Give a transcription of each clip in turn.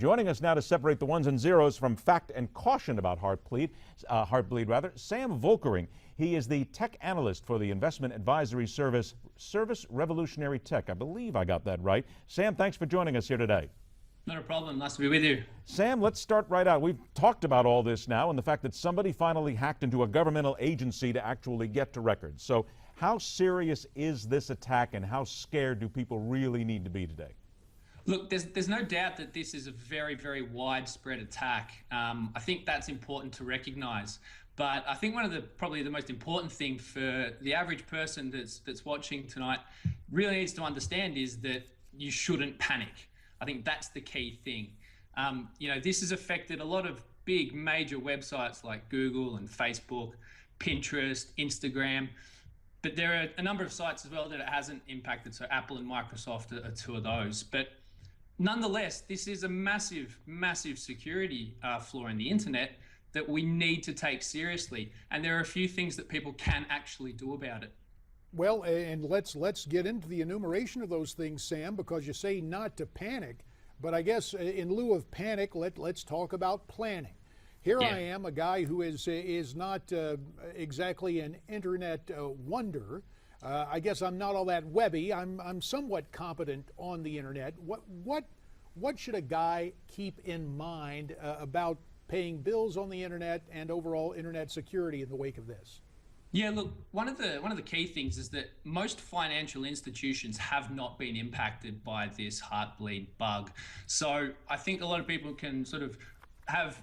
Joining us now to separate the ones and zeros from fact and caution about Heartbleed rather, Sam Volkering. He is the tech analyst for the investment advisory service Revolutionary Tech. I believe I got that right. Sam, thanks for joining us here today. Not a problem. Nice to be with you. Sam, let's start right out. We've talked about all this now and the fact that somebody finally hacked into a governmental agency to actually get to records. So how serious is this attack and how scared do people really need to be today? Look, there's no doubt that this is a very, very widespread attack. I think that's important to recognize. But I think one of probably the most important thing for the average person that's watching tonight really needs to understand is that you shouldn't panic. I think that's the key thing. This has affected a lot of big major websites like Google and Facebook, Pinterest, Instagram. But there are a number of sites as well that it hasn't impacted. So Apple and Microsoft are two of those. But nonetheless, this is a massive, massive security flaw in the internet that we need to take seriously. And there are a few things that people can actually do about it. Well, and let's get into the enumeration of those things, Sam, because you say not to panic. But I guess in lieu of panic, let's talk about planning. Here I am, a guy who is not exactly an internet wonder. I guess I'm not all that webby. I'm somewhat competent on the internet. What should a guy keep in mind about paying bills on the internet and overall internet security in the wake of this? Yeah, look, one of the key things is that most financial institutions have not been impacted by this Heartbleed bug. So I think a lot of people can sort of have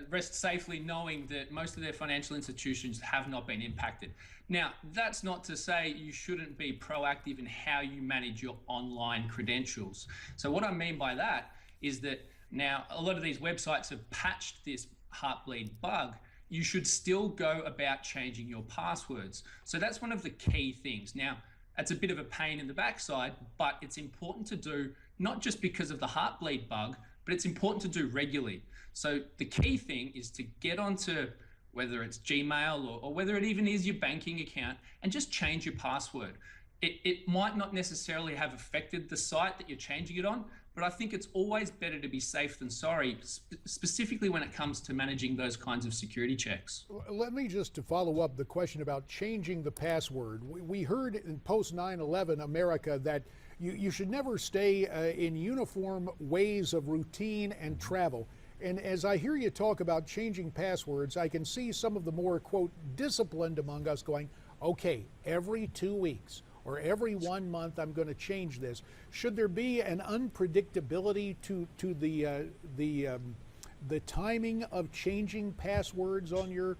rest safely knowing that most of their financial institutions have not been impacted. Now, that's not to say you shouldn't be proactive in how you manage your online credentials. So what I mean by that is that now a lot of these websites have patched this Heartbleed bug. You should still go about changing your passwords. So that's one of the key things. Now, that's a bit of a pain in the backside, but it's important to do, not just because of the Heartbleed bug, but it's important to do regularly. So the key thing is to get onto whether it's Gmail or whether it even is your banking account and just change your password. It might not necessarily have affected the site that you're changing it on, but I think it's always better to be safe than sorry, specifically when it comes to managing those kinds of security checks. Let me just to follow up the question about changing the password. We heard in post 9/11 America that you should never stay in uniform ways of routine and travel. And as I hear you talk about changing passwords, I can see some of the more, quote, disciplined among us going, okay, every 2 weeks or every 1 month I'm going to change this. Should there be an unpredictability to the timing of changing passwords on your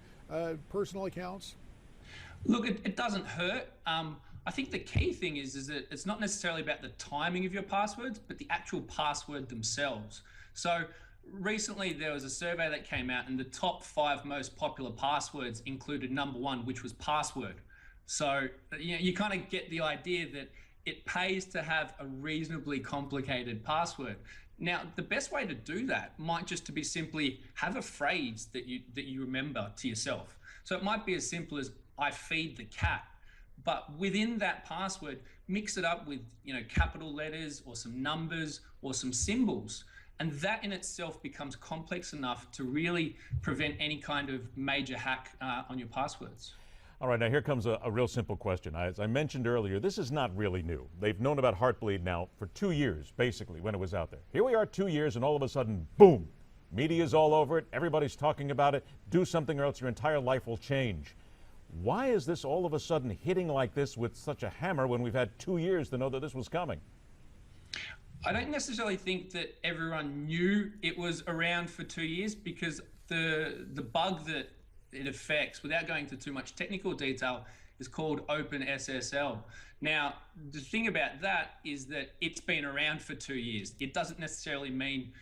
personal accounts? Look, it doesn't hurt. I think the key thing is that it's not necessarily about the timing of your passwords, but the actual password themselves. So recently there was a survey that came out and the top 5 most popular passwords included number 1, which was password. So you kind of get the idea that it pays to have a reasonably complicated password. Now, the best way to do that might just to be simply have a phrase that you remember to yourself. So it might be as simple as I feed the cat, but within that password, mix it up with capital letters or some numbers or some symbols. And that in itself becomes complex enough to really prevent any kind of major hack on your passwords. All right, now here comes a real simple question. As I mentioned earlier, this is not really new. They've known about Heartbleed now for 2 years, basically, when it was out there. Here we are 2 years, and all of a sudden, boom, media's all over it, everybody's talking about it, do something or else your entire life will change. Why is this all of a sudden hitting like this with such a hammer when we've had 2 years to know that this was coming? I don't necessarily think that everyone knew it was around for 2 years because the bug that it affects, without going into too much technical detail, is called OpenSSL. Now, the thing about that is that it's been around for 2 years. It doesn't necessarily mean,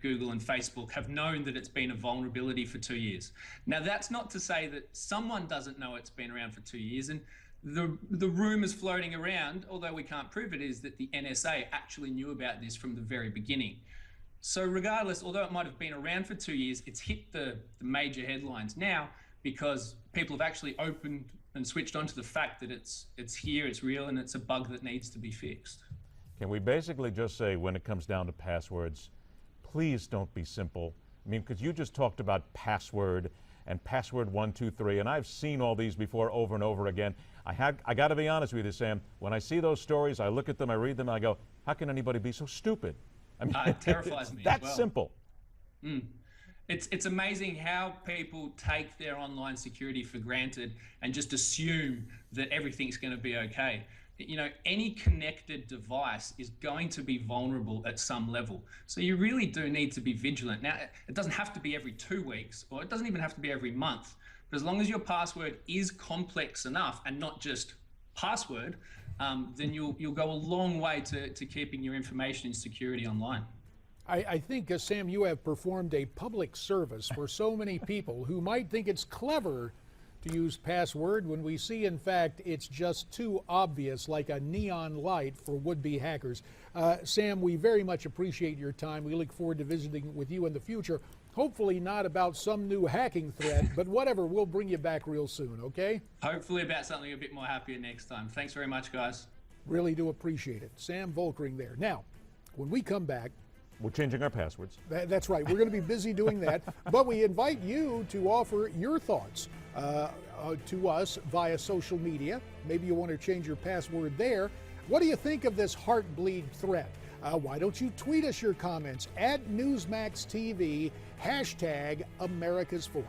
Google and Facebook have known that it's been a vulnerability for 2 years. Now, that's not to say that someone doesn't know it's been around for 2 years. And the rumors floating around, although we can't prove it, is that the NSA actually knew about this from the very beginning. So regardless, although it might have been around for 2 years, it's hit the major headlines now because people have actually opened and switched on to the fact that it's here, it's real, and it's a bug that needs to be fixed. Can we basically just say when it comes down to passwords, please don't be simple. I mean, because you just talked about password and password 123, and I've seen all these before over and over again. I got to be honest with you, Sam. When I see those stories, I look at them, I read them, and I go, how can anybody be so stupid? I mean, It terrifies me. That's as well. simple. It's amazing how people take their online security for granted and just assume that everything's going to be okay. You know, any connected device is going to be vulnerable at some level. So you really do need to be vigilant. Now, it doesn't have to be every 2 weeks, or it doesn't even have to be every month. But as long as your password is complex enough and not just password, then you'll go a long way to keeping your information in security online. I think, Sam, you have performed a public service for so many people who might think it's clever to use password when we see, in fact, it's just too obvious, like a neon light for would-be hackers. Sam, we very much appreciate your time. We look forward to visiting with you in the future. Hopefully not about some new hacking threat, but whatever, we'll bring you back real soon, okay? Hopefully about something a bit more happier next time. Thanks very much, guys. Really do appreciate it. Sam Volkering there. Now, when we come back, we're changing our passwords. That's right. We're going to be busy doing that. But we invite you to offer your thoughts to us via social media. Maybe you want to change your password there. What do you think of this Heartbleed threat? Why don't you tweet us your comments at Newsmax TV, #America's Forum.